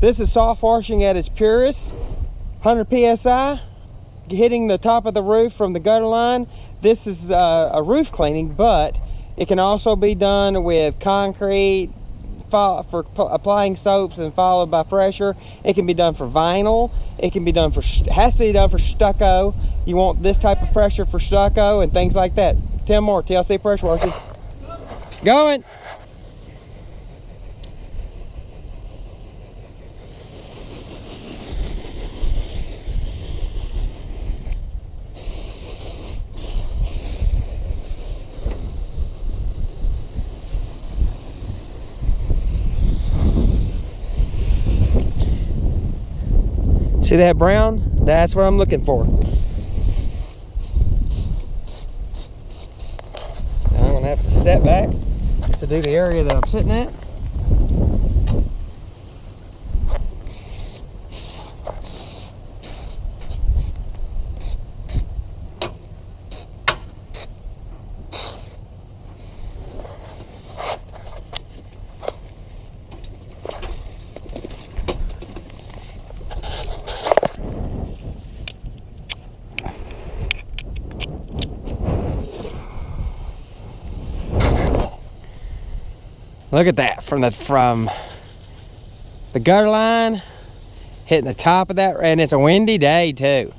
This is soft washing at its purest, 100 psi, hitting the top of the roof from the gutter line. This is a roof cleaning, but it can also be done with concrete for applying soaps and followed by pressure. It can be done for vinyl. It can be done for, has to be done for stucco. You want this type of pressure for stucco and things like that. 10 more, TLC pressure washing. Going. See that brown? That's what I'm looking for. Now I'm gonna have to step back to do the area that I'm sitting at. Look at that, from the gutter line, hitting the top of that, and it's a windy day too.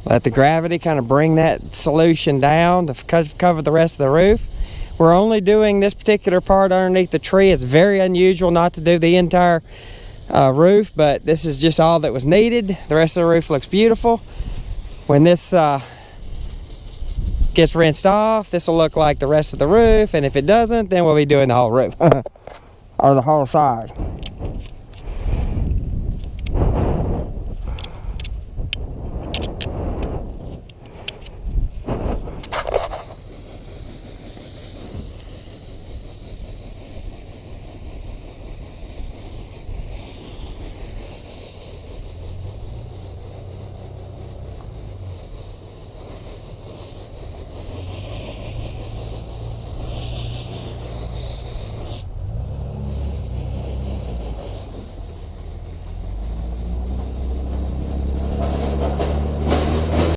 Let the gravity kind of bring that solution down to cover the rest of the roof. We're only doing this particular part underneath the tree. It's very unusual not to do the entire roof, but this is just all that was needed. The rest of the roof looks beautiful. When this gets rinsed off, this will look like the rest of the roof, and if it doesn't, then we'll be doing the whole roof or the whole side.